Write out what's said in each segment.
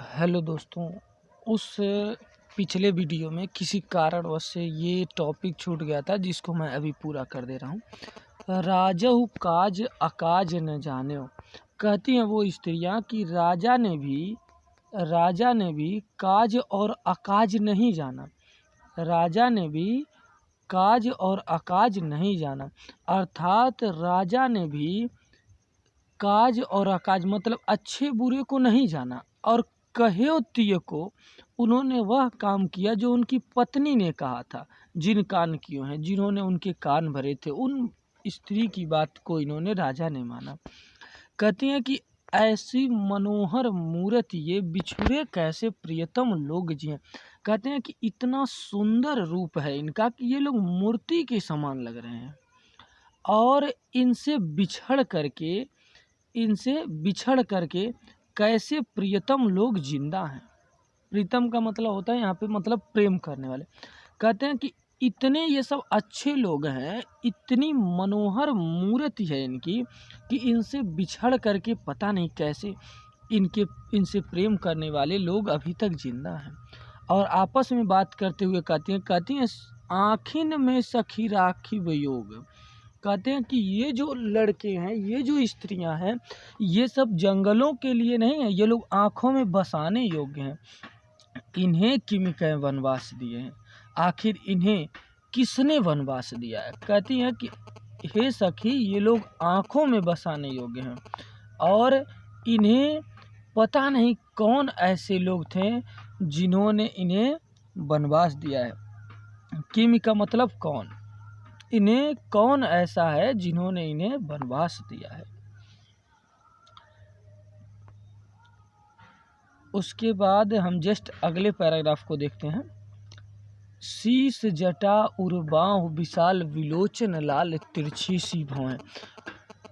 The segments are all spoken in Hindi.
हेलो दोस्तों। उस पिछले वीडियो में किसी कारणवश से ये टॉपिक छूट गया था जिसको मैं अभी पूरा कर दे रहा हूँ। राजहु काज अकाज न जान्यो। कहती हैं वो स्त्रियाँ कि राजा ने भी काज और अकाज नहीं जाना। राजा ने भी काज और अकाज नहीं जाना, अर्थात राजा ने भी काज और अकाज मतलब अच्छे बुरे को नहीं जाना और कह्यो तिय को उन्होंने वह काम किया जो उनकी पत्नी ने कहा था। जिन कान किए हैं, जिन्होंने उनके कान भरे थे, उन स्त्री की बात को इन्होंने राजा ने माना। कहती हैं कि ऐसी मनोहर मूर्त ये बिछुड़े कैसे प्रियतम लोग जिए। कहते हैं कि इतना सुंदर रूप है इनका कि ये लोग मूर्ति के समान लग रहे हैं और इनसे बिछड़ करके कैसे प्रियतम लोग जिंदा हैं। प्रीतम का मतलब होता है यहाँ पे मतलब प्रेम करने वाले। कहते हैं कि इतने ये सब अच्छे लोग हैं, इतनी मनोहर मूर्ति है इनकी कि इनसे बिछड़ करके पता नहीं कैसे इनसे प्रेम करने वाले लोग अभी तक जिंदा हैं। और आपस में बात करते हुए कहती हैं आखिन में सखी राखी वियोग। कहते हैं कि ये जो लड़के हैं, ये जो स्त्रियां हैं, ये सब जंगलों के लिए नहीं है, ये लोग आँखों में बसाने योग्य हैं। इन्हें किम कह वनवास दिए हैं, आखिर इन्हें किसने वनवास दिया है। कहती हैं कि हे सखी, ये लोग आँखों में बसाने योग्य हैं और इन्हें पता नहीं कौन ऐसे लोग थे जिन्होंने इन्हें वनवास दिया है। किम का मतलब कौन, इन्हें कौन ऐसा है जिन्होंने इन्हें वनवास दिया है। उसके बाद हम जस्ट अगले पैराग्राफ को देखते हैं। शीस जटा उर्बाहु विशाल विलोचन लाल तिरछी सी भौहें।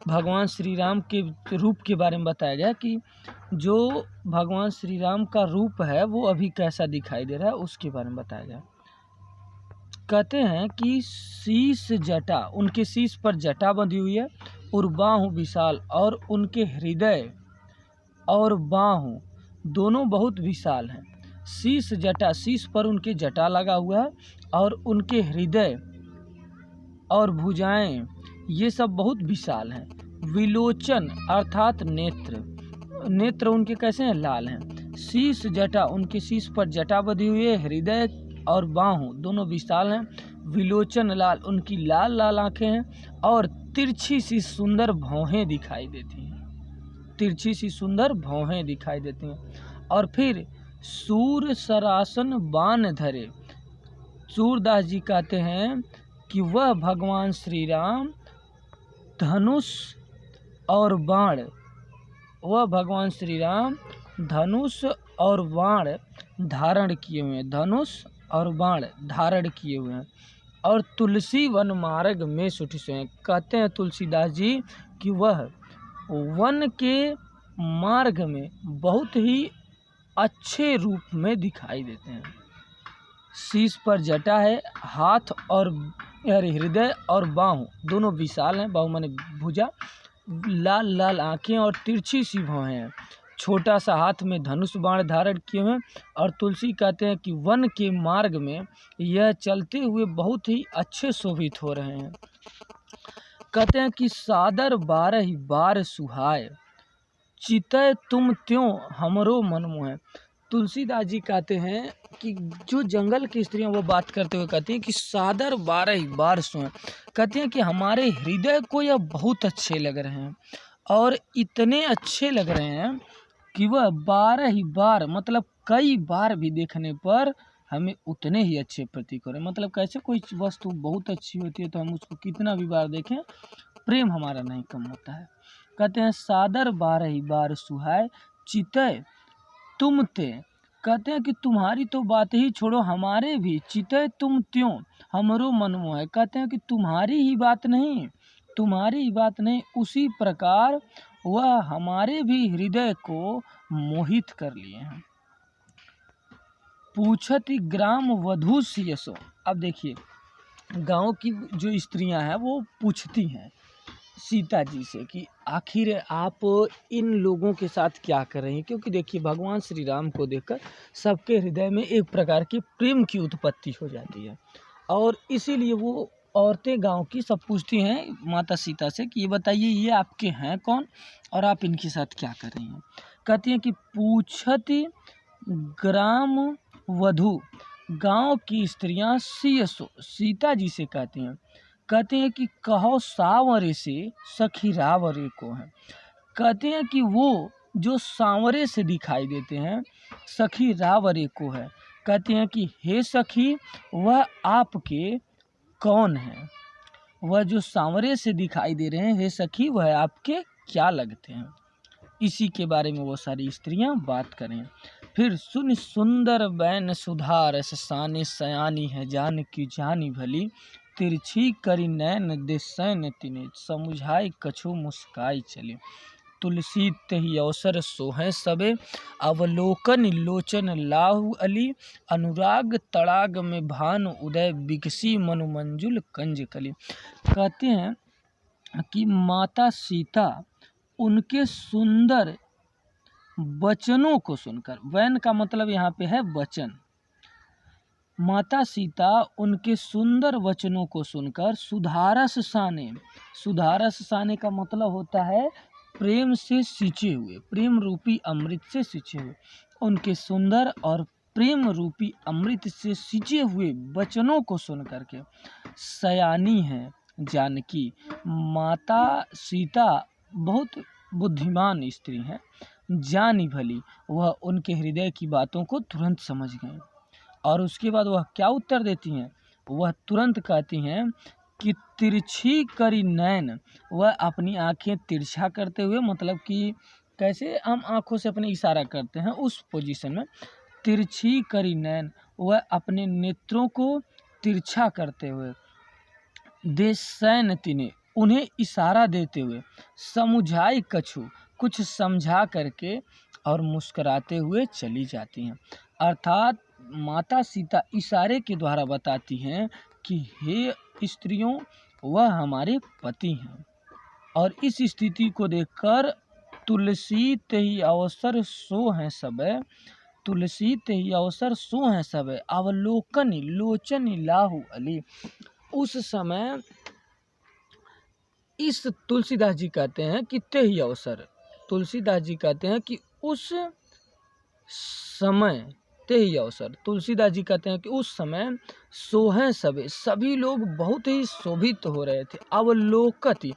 भगवान श्री राम के रूप के बारे में बताया गया कि जो भगवान श्री राम का रूप है वो अभी कैसा दिखाई दे रहा है, उसके बारे में बताया गया। कहते हैं कि शीस जटा, उनके शीस पर जटा बंधी हुई है, और बाहु विशाल, और उनके हृदय और बाहु दोनों बहुत विशाल हैं। शीस जटा, शीस पर उनके जटा लगा हुआ है और उनके हृदय और भुजाएं ये सब बहुत विशाल हैं। विलोचन अर्थात नेत्र, नेत्र उनके कैसे हैं, लाल हैं। शीस जटा, उनके शीस पर जटा बंधी हुई है, हृदय और बाहु दोनों विशाल हैं। विलोचन लाल, उनकी लाल लाल आंखें हैं और तिरछी सी सुंदर भौहें दिखाई देती हैं, तिरछी सी सुंदर भौहें दिखाई देती हैं। और फिर सूर सरासन बाण धरे। सूरदास जी कहते हैं कि वह भगवान श्री राम धनुष और बाण, वह भगवान श्री राम धनुष और बाण धारण किए हुए हैं, धनुष और बाण धारण किए हुए हैं और तुलसी वन मार्ग में सुठी से। कहते हैं तुलसीदास जी कि वह वन के मार्ग में बहुत ही अच्छे रूप में दिखाई देते हैं। शीश पर जटा है, हाथ और हृदय और बाहु दोनों विशाल हैं, बाहु माने भुजा, लाल लाल आंखें और तिरछी सी भौहें हैं। छोटा सा हाथ में धनुष बाण धारण किए हुए हैं और तुलसी कहते हैं कि वन के मार्ग में यह चलते हुए बहुत ही अच्छे शोभित हो रहे हैं। कहते हैं कि सादर 12 बार सुहाय, चितय तुम त्यों हमरो मन मोह। तुलसीदास जी कहते हैं कि जो जंगल की स्त्रियां वो बात करते हुए कहती हैं कि सादर 12 बार सुहाय। कहती हैं कि हमारे हृदय को यह बहुत अच्छे लग रहे हैं और इतने अच्छे लग रहे हैं कि वह 12 बार मतलब कई बार भी देखने पर हमें उतने ही अच्छे प्रतीक हो रहे हैं। मतलब कैसे कोई वस्तु बहुत अच्छी होती है तो हम उसको कितना भी बार देखें, प्रेम हमारा नहीं कम होता है। कहते हैं सादर 12 बार सुहाय, चितय तुम ते। कहते हैं कि तुम्हारी तो बात ही छोड़ो, हमारे भी चितय तुम त्यों हमरो मन मोह। कहते हैं कि तुम्हारी ही बात नहीं, उसी प्रकार वह हमारे भी हृदय को मोहित कर लिए हैं। पूछती ग्राम वधू यशो। अब देखिए, गांव की जो स्त्रियां हैं वो पूछती हैं, सीता जी से कि आखिर आप इन लोगों के साथ क्या कर रही हैं, क्योंकि देखिए भगवान श्री राम को देखकर सबके हृदय में एक प्रकार की प्रेम की उत्पत्ति हो जाती है। और इसीलिए वो औरतें गांव की सब पूछती हैं माता सीता से कि ये बताइए ये आपके हैं कौन और आप इनके साथ क्या कर रही हैं। कहती हैं कि पूछती ग्राम वधु, गांव की स्त्रियां सियसो, सीता जी से कहते हैं कि कहो सावरे से सखी रावरे को है। कहते हैं कि वो जो सांवरे से दिखाई देते हैं सखी रावरे को है। कहते हैं कि हे सखी वह आपके कौन है, वह जो सांवरे से दिखाई दे रहे हैं हे सखी वह आपके क्या लगते हैं। इसी के बारे में वो सारी स्त्रियां बात करें। फिर सुन सुंदर बैन सुधारस साने सयानी है जान की जानी भली, तिरछी करी नैन दिसैन तिने समुझाई कछु मुस्काई चले। तुलसी तहि अवसर सोहै सबे अवलोकन लोचन लाहु अली, अनुराग तड़ाग में भान उदय बिकसी मनु मंजुल कंज कली। कहते हैं कि माता सीता उनके सुंदर वचनों को सुनकर, वैन का मतलब यहाँ पे है वचन, माता सीता उनके सुंदर वचनों को सुनकर सुधारस साने, सुधारस साने का मतलब होता है प्रेम से सींचे हुए, प्रेम रूपी अमृत से सींचे हुए, उनके सुंदर और प्रेम रूपी अमृत से सींचे हुए वचनों को सुन करके सयानी है जानकी, माता सीता बहुत बुद्धिमान स्त्री हैं, जानी भली, वह उनके हृदय की बातों को तुरंत समझ गए। और उसके बाद वह क्या उत्तर देती हैं, वह तुरंत कहती हैं कि तिरछी करी नैन, वह अपनी आंखें तिरछा करते हुए, मतलब कि कैसे हम आंखों से अपने इशारा करते हैं उस पोजीशन में, तिरछी करी नैन, वह अपने नेत्रों को तिरछा करते हुए, देसैन तिने, उन्हें इशारा देते हुए, समुझाई कछु, कुछ समझा करके और मुस्कुराते हुए चली जाती हैं। अर्थात माता सीता इशारे के द्वारा बताती हैं कि हे स्त्रियों वह हमारे पति हैं। और इस स्थिति को देखकर तुलसी तहि अवसर सो हैं सब, तुलसी तहि अवसर सो हैं सब अवलोकन लोचन लाहु अली। उस समय इस तुलसीदास जी कहते हैं कि तेहि अवसर, तुलसीदास जी कहते हैं कि उस समय, तेहि अवसर, तुलसीदास जी कहते हैं कि उस समय सोहें सबे, सभी लोग बहुत ही शोभित हो रहे थे। अवलोकति,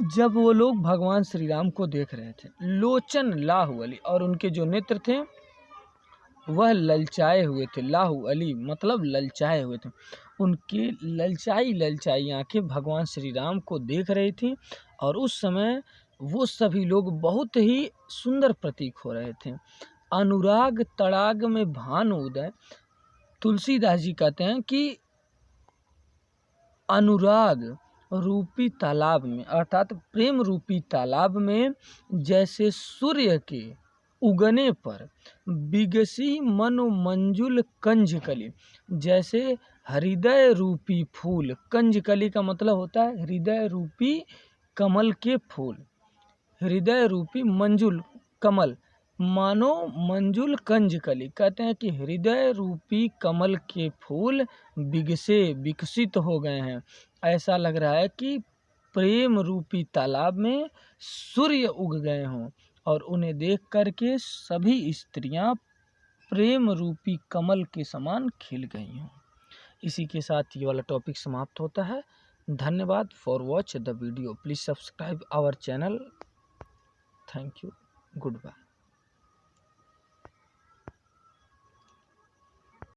जब वो लोग भगवान श्री राम को देख रहे थे, लोचन लाहु अली, और उनके जो नेत्र थे वह ललचाए हुए थे, लाहु अली मतलब ललचाए हुए थे, उनकी ललचाई आंखें भगवान श्री राम को देख रही थी। और उस समय वो सभी लोग बहुत ही सुंदर प्रतीक हो रहे थे। अनुराग तड़ाग में भान उदय, तुलसीदास जी कहते हैं कि अनुराग रूपी तालाब में, अर्थात प्रेम रूपी तालाब में जैसे सूर्य के उगने पर बिगसी मनो मंजुल कंजकली, जैसे हृदय रूपी फूल, कंजकली का मतलब होता है हृदय रूपी कमल के फूल, हृदय रूपी मंजुल कमल, मानो मंजुल कंजकली, कहते हैं कि हृदय रूपी कमल के फूल बिगसे, विकसित हो गए हैं। ऐसा लग रहा है कि प्रेम रूपी तालाब में सूर्य उग गए हों और उन्हें देख करके सभी स्त्रियां प्रेम रूपी कमल के समान खिल गई हों। इसी के साथ ये वाला टॉपिक समाप्त होता है। धन्यवाद for watch the video, please subscribe our channel. Thank you, good bye.